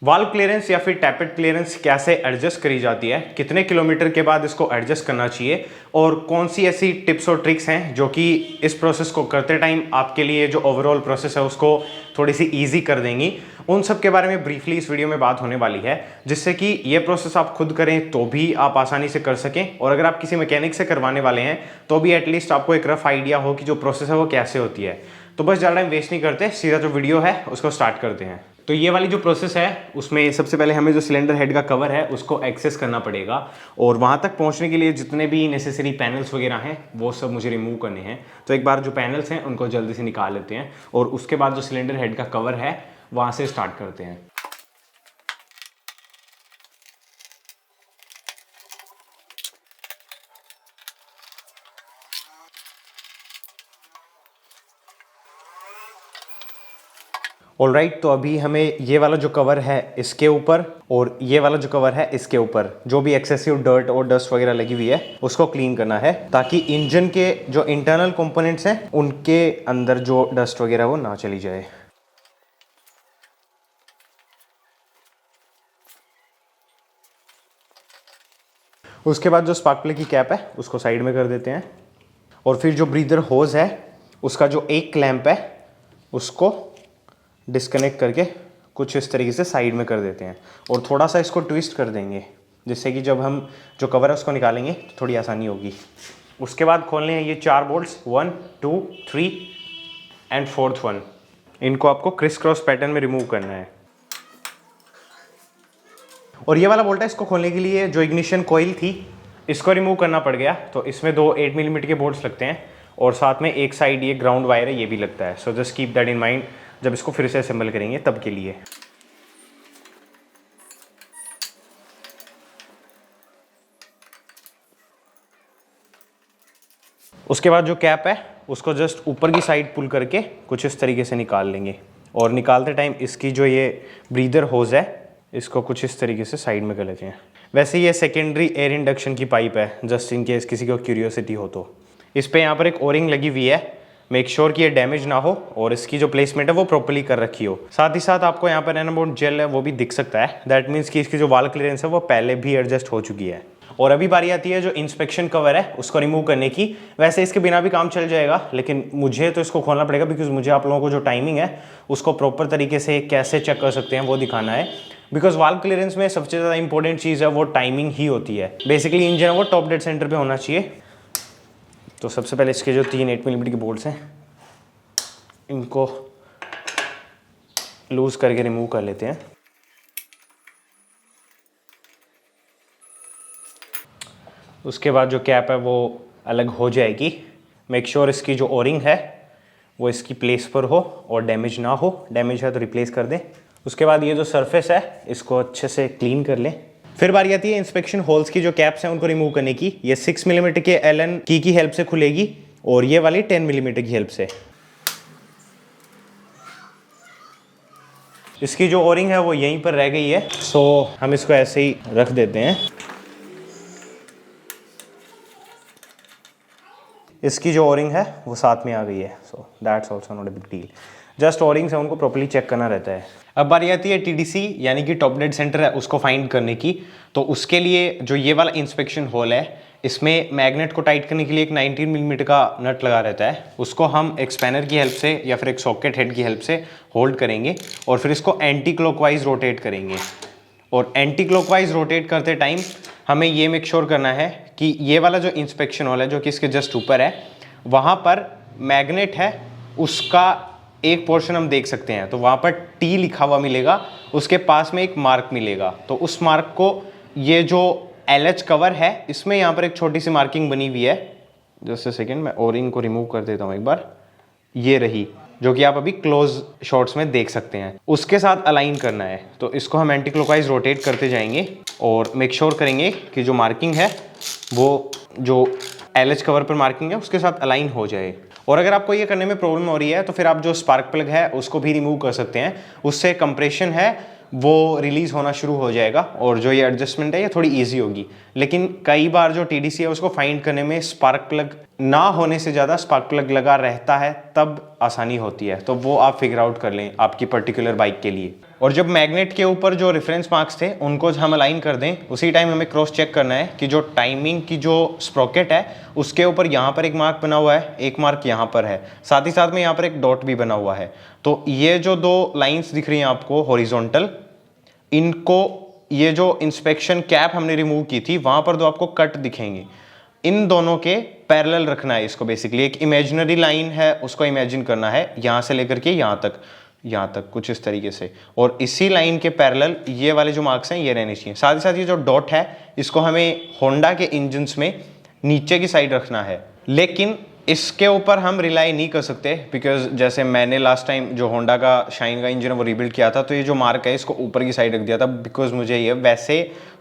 Valve clearance या फिर tappet clearance कैसे एडजस्ट करी जाती है, कितने किलोमीटर के बाद इसको एडजस्ट करना चाहिए और कौन सी ऐसी टिप्स और ट्रिक्स हैं जो कि इस प्रोसेस को करते टाइम आपके लिए जो ओवरऑल प्रोसेस है उसको थोड़ी सी इजी कर देंगी, उन सब के बारे में ब्रीफली इस वीडियो में बात होने वाली है, जिससे कि ये प्रोसेस आप खुद करें तो भी आप आसानी से कर सकें और अगर आप किसी मैकेनिक से करवाने वाले हैं तो भी एटलीस्ट आपको एक रफ आइडिया हो कि जो प्रोसेस है वो कैसे होती है। तो बस ज़्यादा टाइम वेस्ट नहीं करते, सीधा जो वीडियो है उसको स्टार्ट करते हैं। तो ये वाली जो प्रोसेस है उसमें सबसे पहले हमें जो सिलेंडर हेड का कवर है उसको एक्सेस करना पड़ेगा और वहाँ तक पहुँचने के लिए जितने भी नेसेसरी पैनल्स वगैरह हैं वो सब मुझे रिमूव करने हैं। तो एक बार जो पैनल्स हैं उनको जल्दी से निकाल लेते हैं और उसके बाद जो सिलेंडर हेड का कवर है वहाँ से स्टार्ट करते हैं। ऑलराइट, तो अभी हमें ये वाला जो कवर है इसके ऊपर और ये वाला जो कवर है इसके ऊपर जो भी एक्सेसिव डर्ट और डस्ट वगैरह लगी हुई है उसको क्लीन करना है, ताकि इंजन के जो इंटरनल कंपोनेंट्स हैं उनके अंदर जो डस्ट वगैरह वो ना चली जाए। उसके बाद जो स्पार्क प्लग की कैप है उसको साइड में कर देते हैं और फिर जो ब्रीदर होज है उसका जो एक क्लैंप है उसको डिस्कनेक्ट करके कुछ इस तरीके से साइड में कर देते हैं और थोड़ा सा इसको ट्विस्ट कर देंगे, जिससे कि जब हम जो कवर है उसको निकालेंगे तो थोड़ी आसानी होगी। उसके बाद खोलने हैं ये 4 बोल्ट्स, 1, 2, 3 एंड 4th वन। इनको आपको क्रिस क्रॉस पैटर्न में रिमूव करना है। और ये वाला बोल्ट है, इसको खोलने के लिए जो इग्निशन कॉइल थी इसको रिमूव करना पड़ गया, तो इसमें 2 8 मिलीमीटर के बोल्ट्स लगते हैं और साथ में एक साइड ये ग्राउंड वायर है ये भी लगता है। So just keep that in mind जब इसको फिर से असेंबल करेंगे तब के लिए। उसके बाद जो कैप है उसको जस्ट ऊपर की साइड पुल करके कुछ इस तरीके से निकाल लेंगे और निकालते टाइम इसकी जो ये ब्रीदर होज है इसको कुछ इस तरीके से साइड में कर लेते हैं। वैसे ये सेकेंडरी एयर इंडक्शन की पाइप है, जस्ट इन केस किसी को क्यूरियोसिटी हो तो। इस पे यहाँ पर एक ओरिंग लगी हुई है, मेक श्योर कि ये डैमेज ना हो और इसकी जो प्लेसमेंट है वो प्रॉपर्ली कर रखी हो। साथ ही साथ आपको यहाँ पर एनाबोर्ड जेल है वो भी दिख सकता है, दैट मीन्स कि इसकी जो वाल क्लियरेंस है वो पहले भी एडजस्ट हो चुकी है। और अभी बारी आती है जो इंस्पेक्शन कवर है उसको रिमूव करने की। वैसे इसके बिना भी काम चल जाएगा, लेकिन मुझे तो इसको खोलना पड़ेगा बिकॉज मुझे आप लोगों को जो टाइमिंग है उसको प्रॉपर तरीके से कैसे चेक कर सकते हैं वो दिखाना है। बिकॉज वाल्व क्लियरेंस में सबसे ज़्यादा इंपॉर्टेंट चीज़ है वो टाइमिंग ही होती है। बेसिकली इंजन है वो टॉप डेड सेंटर पे होना चाहिए। तो सबसे पहले इसके जो 3 8 मिलीमीटर के बोल्ट्स हैं इनको लूज करके रिमूव कर लेते हैं। उसके बाद जो कैप है वो अलग हो जाएगी। मेक श्योर इसकी जो ओरिंग है वो इसकी प्लेस पर हो और डैमेज ना हो, डैमेज है तो रिप्लेस कर दें। उसके बाद ये जो सरफेस है इसको अच्छे से क्लीन कर लें। फिर बारी आती है इंस्पेक्शन होल्स की जो कैप्स हैं उनको रिमूव करने की। ये 6 मिलीमीटर के एलन की हेल्प से खुलेगी और ये वाली 10 मिलीमीटर की हेल्प से। इसकी जो ओरिंग है वो यहीं पर रह गई है, सो हम इसको ऐसे ही रख देते हैं। इसकी जो ओरिंग है वो साथ में आ गई है, so that's also not a big deal. Just O-ring से उनको प्रॉपर्ली चेक करना रहता है। अब बारी आती है टीडीसी यानी कि टॉप डेड सेंटर है उसको फाइंड करने की। तो उसके लिए जो ये वाला इंस्पेक्शन होल है इसमें मैग्नेट को टाइट करने के लिए एक 19 मिलीमीटर का नट लगा रहता है, उसको हम एक स्पैनर की हेल्प से या फिर एक सॉकेट हेड की हेल्प से होल्ड करेंगे और फिर इसको एंटी क्लॉकवाइज रोटेट करेंगे। और एंटी क्लॉकवाइज रोटेट करते टाइम हमें ये मेक श्योर करना है कि ये वाला जो इंस्पेक्शन होल है जो कि इसके जस्ट ऊपर है वहाँ पर मैग्नेट है उसका एक पोर्शन हम देख सकते हैं। तो वहाँ पर टी लिखा हुआ मिलेगा, उसके पास में एक मार्क मिलेगा। तो उस मार्क को ये जो LH कवर है इसमें यहाँ पर एक छोटी सी मार्किंग बनी हुई है। जस्ट अ सेकेंड, मैं ओरिंग को रिमूव कर देता हूँ एक बार। ये रही जो कि आप अभी क्लोज शॉट्स में देख सकते हैं, उसके साथ अलाइन करना है। तो इसको हम एंटी क्लॉकवाइज रोटेट करते जाएंगे और मेक श्योर करेंगे कि जो मार्किंग है वो जो LH कवर पर मार्किंग है उसके साथ अलाइन हो जाए। और अगर आपको ये करने में प्रॉब्लम हो रही है तो फिर आप जो स्पार्क प्लग है उसको भी रिमूव कर सकते हैं, उससे कंप्रेशन है वो रिलीज होना शुरू हो जाएगा और जो ये एडजस्टमेंट है ये थोड़ी इजी होगी। लेकिन कई बार जो टीडीसी है उसको फाइंड करने में स्पार्क प्लग ना होने से ज़्यादा स्पार्क प्लग लगा रहता है तब आसानी होती है, तो वो आप फिगर आउट कर लें आपकी पर्टिकुलर बाइक के लिए। और जब मैग्नेट के ऊपर जो रेफरेंस मार्क्स थे उनको हम अलाइन कर दें, उसी टाइम हमें क्रॉस चेक करना है कि जो टाइमिंग की जो स्प्रॉकेट है उसके ऊपर यहाँ पर एक मार्क बना हुआ है, एक मार्क यहाँ पर है, साथ ही साथ में यहाँ पर एक डॉट भी बना हुआ है। तो ये जो दो लाइंस दिख रही हैं आपको हॉरिजॉन्टल, इनको ये जो इंस्पेक्शन कैप हमने रिमूव की थी वहां पर दो आपको कट दिखेंगे, इन दोनों के पैरेलल रखना है इसको। बेसिकली एक इमेजिनरी लाइन है, उसको इमेजिन करना है यहां से लेकर के यहां तक कुछ इस तरीके से, और इसी लाइन के पैरेलल ये वाले जो मार्क्स हैं ये रहने चाहिए। साथ ही साथ ये जो डॉट है इसको हमें होंडा के इंजन्स में नीचे की साइड रखना है, लेकिन इसके ऊपर हम रिलाई नहीं कर सकते बिकॉज जैसे मैंने लास्ट टाइम जो होंडा का शाइन का इंजन है वो रिबिल्ड किया था, तो ये जो मार्क है इसको ऊपर की साइड रख दिया था बिकॉज मुझे ये वैसे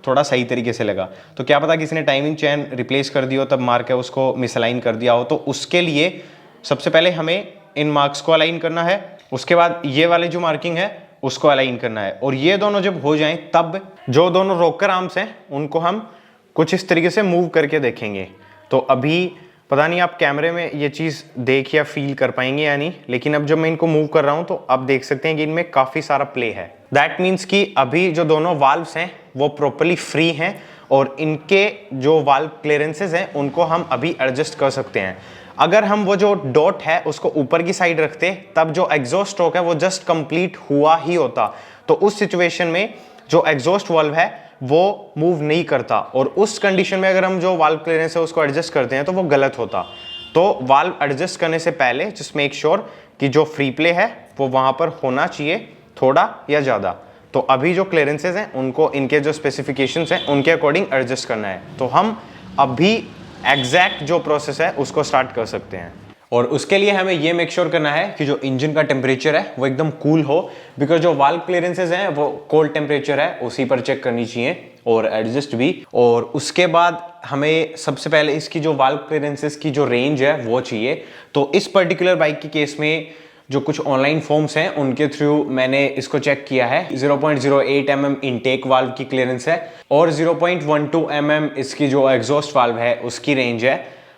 थोड़ा सही तरीके से लगा। तो क्या पता किसी ने टाइमिंग चेन रिप्लेस कर दी हो, तब मार्क है उसको मिसअलाइन कर दिया हो। तो उसके लिए सबसे पहले हमें इन मार्क्स को अलाइन करना है, उसके बाद ये वाले जो मार्किंग है उसको अलाइन करना है, और ये दोनों जब हो जाएं तब जो दोनों रोकर आर्म्स हैं उनको हम कुछ इस तरीके से मूव करके देखेंगे। तो अभी पता नहीं आप कैमरे में ये चीज़ देख या फील कर पाएंगे या नहीं, लेकिन अब जब मैं इनको मूव कर रहा हूं तो आप देख सकते हैं कि इनमें काफ़ी सारा प्ले है। दैट मीन्स कि अभी जो दोनों वाल्व्स हैं वो प्रॉपरली फ्री हैं, और इनके जो वाल्व क्लियरेंसेस हैं उनको हम अभी एडजस्ट कर सकते हैं। अगर हम वो जो डॉट है उसको ऊपर की साइड रखते तब जो एग्जॉस्ट स्ट्रोक है वो जस्ट कंप्लीट हुआ ही होता। तो उस सिचुएशन में जो एग्जॉस्ट वाल्व है वो मूव नहीं करता, और उस कंडीशन में अगर हम जो वाल्व क्लियरेंस है उसको एडजस्ट करते हैं तो वो गलत होता। तो वाल्व एडजस्ट करने से पहले जस्ट मेक श्योर कि जो फ्री प्ले है वो वहां पर होना चाहिए, थोड़ा या ज़्यादा। तो अभी जो क्लियरेंसेज हैं उनको इनके जो स्पेसिफिकेशंस हैं उनके अकॉर्डिंग एडजस्ट करना है। तो हम अभी एग्जैक्ट जो प्रोसेस है उसको स्टार्ट कर सकते हैं, और उसके लिए हमें ये मेक श्योर करना है कि जो इंजन का टेम्परेचर है वो एकदम कूल हो, बिकॉज जो वाल्व क्लियरेंसेज हैं वो कोल्ड टेम्परेचर है उसी पर चेक करनी चाहिए और एडजस्ट भी। और उसके बाद हमें सबसे पहले इसकी जो वाल्व क्लियरेंसेज की जो रेंज है वो चाहिए। तो इस पर्टिकुलर बाइक की केस में जो कुछ ऑनलाइन फॉर्म्स हैं उनके थ्रू मैंने इसको चेक किया है। 0.08 mm इनटेक वाल्व की क्लियरेंस है और 0.12 mm इसकी जो एग्जॉस्ट वाल्व है उसकी रेंज है।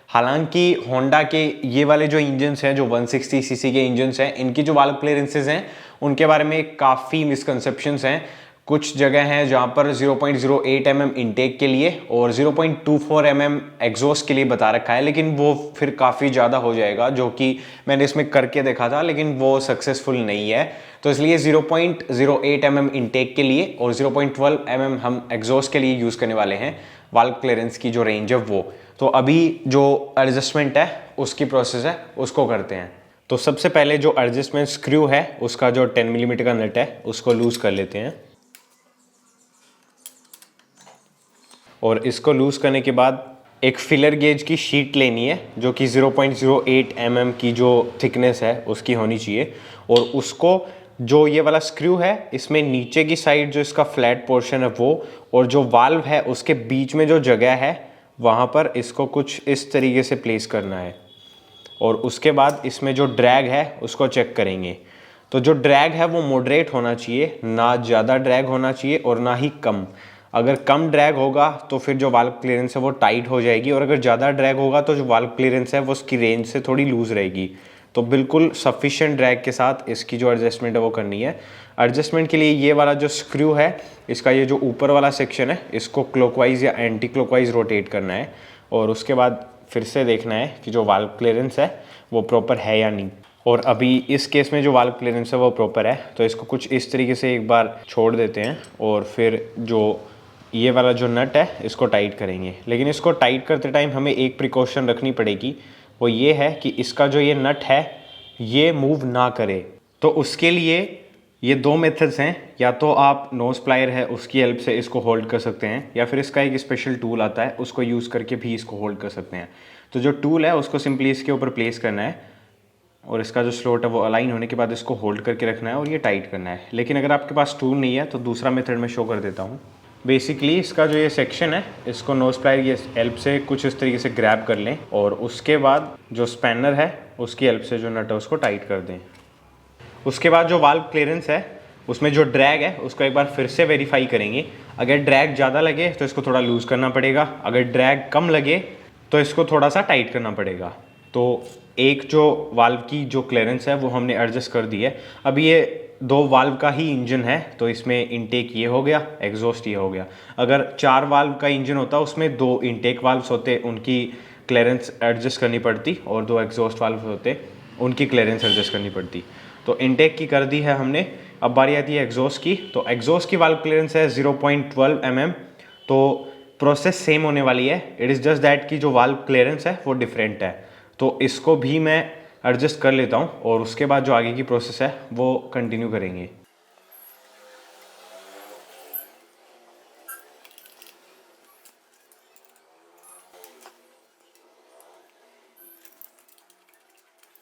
हालांकि होंडा के ये वाले जो इंजन्स हैं, जो 160 सीसी के इंजन्स हैं, इनकी जो वाल्व क्लियरेंसेज हैं उनके बारे में काफ़ी मिसकंसेप्शंस हैं। कुछ जगह हैं जहाँ पर 0.08 mm इनटेक के लिए और 0.24 mm एग्जॉस्ट के लिए बता रखा है, लेकिन वो फिर काफ़ी ज़्यादा हो जाएगा, जो कि मैंने इसमें करके देखा था लेकिन वो सक्सेसफुल नहीं है। तो इसलिए 0.08 mm इनटेक के लिए और 0.12 mm हम एग्जॉस्ट के लिए यूज़ करने वाले हैं वाल्व क्लियरेंस की जो रेंज है वो। तो अभी जो एडजस्टमेंट है उसकी प्रोसेस है उसको करते हैं। तो सबसे पहले जो एडजस्टमेंट स्क्रू है उसका जो 10 मिलीमीटर का नट है उसको लूज़ कर लेते हैं, और इसको लूज़ करने के बाद एक फिलर गेज की शीट लेनी है जो कि 0.08 mm की जो थिकनेस है उसकी होनी चाहिए, और उसको जो ये वाला स्क्रू है इसमें नीचे की साइड जो इसका फ्लैट पोर्शन है वो, और जो वाल्व है उसके बीच में जो जगह है वहाँ पर इसको कुछ इस तरीके से प्लेस करना है, और उसके बाद इसमें जो ड्रैग है उसको चेक करेंगे। तो जो ड्रैग है वो मॉडरेट होना चाहिए, ना ज़्यादा ड्रैग होना चाहिए और ना ही कम। अगर कम ड्रैग होगा तो फिर जो वाल्व क्लियरेंस है वो टाइट हो जाएगी, और अगर ज़्यादा ड्रैग होगा तो जो वाल्व क्लियरेंस है वो उसकी रेंज से थोड़ी लूज़ रहेगी। तो बिल्कुल सफिशिएंट ड्रैग के साथ इसकी जो एडजस्टमेंट है वो करनी है। एडजस्टमेंट के लिए ये वाला जो स्क्रू है इसका ये जो ऊपर वाला सेक्शन है इसको क्लॉकवाइज या एंटी क्लॉकवाइज रोटेट करना है, और उसके बाद फिर से देखना है कि जो वाल्व क्लियरेंस है वो प्रॉपर है या नहीं। और अभी इस केस में जो वाल्व क्लियरेंस है वो प्रॉपर है, तो इसको कुछ इस तरीके से एक बार छोड़ देते हैं और फिर जो ये वाला जो नट है इसको टाइट करेंगे। लेकिन इसको टाइट करते टाइम हमें एक प्रिकॉशन रखनी पड़ेगी, वो ये है कि इसका जो ये नट है ये मूव ना करे। तो उसके लिए ये दो मेथड्स हैं, या तो आप नोज प्लायर है उसकी हेल्प से इसको होल्ड कर सकते हैं, या फिर इसका एक स्पेशल टूल आता है उसको यूज़ करके भी इसको होल्ड कर सकते हैं। तो जो टूल है उसको सिंपली इसके ऊपर प्लेस करना है, और इसका जो स्लॉट है वो अलाइन होने के बाद इसको होल्ड करके रखना है और ये टाइट करना है। लेकिन अगर आपके पास टूल नहीं है तो दूसरा मेथड मैं शो कर देता हूँ। बेसिकली इसका जो ये सेक्शन है इसको नोज प्लायर की हेल्प से कुछ इस तरीके से ग्रैब कर लें, और उसके बाद जो स्पैनर है उसकी हेल्प से जो नट है उसको टाइट कर दें। उसके बाद जो वाल्व क्लियरेंस है उसमें जो ड्रैग है उसको एक बार फिर से वेरीफाई करेंगे। अगर ड्रैग ज़्यादा लगे तो इसको थोड़ा लूज़ करना पड़ेगा, अगर ड्रैग कम लगे तो इसको थोड़ा सा टाइट करना पड़ेगा। तो एक जो वाल्व की जो क्लियरेंस है वो हमने एडजस्ट कर दी है। अब ये 2 वाल्व का ही इंजन है तो इसमें इनटेक ये हो गया, एग्जॉस्ट ये हो गया। अगर 4 वाल्व का इंजन होता उसमें 2 इनटेक वाल्व्स होते, उनकी क्लियरेंस एडजस्ट करनी पड़ती, और 2 एग्जॉस्ट वाल्व होते, उनकी क्लियरेंस एडजस्ट करनी पड़ती। तो इनटेक की कर दी है हमने। अब बारी आती है एग्जॉस्ट की। तो एग्जॉस्ट की वाल्व क्लियरेंस है 0.12 mm। तो प्रोसेस सेम होने वाली है, इट इज़ जस्ट दैट कि जो वाल्व क्लियरेंस है वो डिफरेंट है। तो इसको भी मैं एडजस्ट कर लेता हूँ और उसके बाद जो आगे की प्रोसेस है वो कंटिन्यू करेंगे।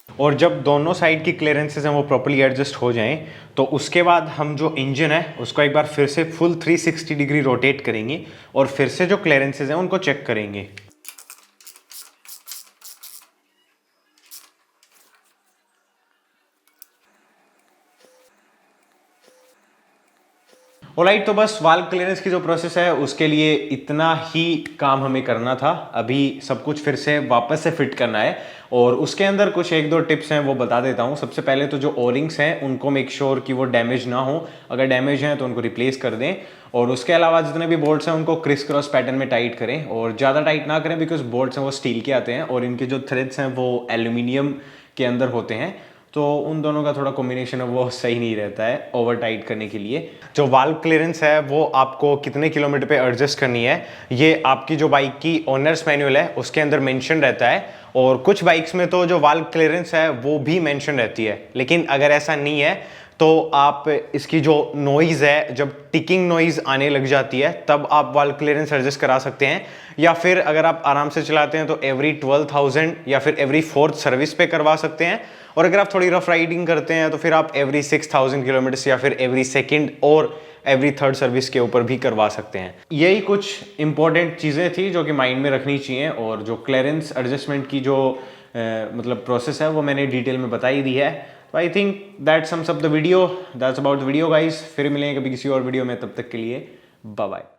और जब दोनों साइड की क्लियरेंसेस हैं वो प्रॉपर्ली एडजस्ट हो जाएं तो उसके बाद हम जो इंजन है उसको एक बार फिर से फुल 360 डिग्री रोटेट करेंगे और फिर से जो क्लियरेंसेस हैं उनको चेक करेंगे। ऑलराइट, तो बस वाल्व क्लियरेंस की जो प्रोसेस है उसके लिए इतना ही काम हमें करना था। अभी सब कुछ फिर से वापस से फिट करना है और उसके अंदर कुछ 1-2 टिप्स हैं वो बता देता हूँ। सबसे पहले तो जो ओरिंग्स हैं उनको मेक श्योर कि वो डैमेज ना हो, अगर डैमेज हैं तो उनको रिप्लेस कर दें। और उसके अलावा जितने भी बोल्ट्स हैं उनको क्रिस क्रॉस पैटर्न में टाइट करें और ज़्यादा टाइट ना करें बिकॉज बोल्ट्स हैं वो स्टील के आते हैं और इनके जो थ्रेड्स हैं वो एल्यूमिनियम के अंदर होते हैं, तो उन दोनों का थोड़ा कॉम्बिनेशन है वो सही नहीं रहता है ओवर टाइट करने के लिए। जो वाल्व क्लियरेंस है वो आपको कितने किलोमीटर पे एडजस्ट करनी है ये आपकी जो बाइक की ओनर्स मैनुअल है उसके अंदर मेंशन रहता है। और कुछ बाइक्स में तो जो वाल्व क्लियरेंस है वो भी मेंशन रहती है, लेकिन अगर ऐसा नहीं है तो आप इसकी जो नॉइज़ है, जब टिकिंग नॉइज़ आने लग जाती है तब आप वाल्व क्लियरेंस एडजस्ट करा सकते हैं। या फिर अगर आप आराम से चलाते हैं तो एवरी 12,000 या फिर एवरी 4th सर्विस पे करवा सकते हैं। और अगर आप थोड़ी रफ राइडिंग करते हैं तो फिर आप एवरी 6,000 किलोमीटर या फिर एवरी 2nd और एवरी 3rd सर्विस के ऊपर भी करवा सकते हैं। यही कुछ इंपॉर्टेंट चीज़ें थी जो कि माइंड में रखनी चाहिए। और जो क्लियरेंस एडजस्टमेंट की जो मतलब प्रोसेस है वो मैंने डिटेल में बता ही दी है। तो I think that sums up the video, that's about the video guys. फिर मिलेंगे कभी किसी और वीडियो में, तब तक के लिए बाय बाय।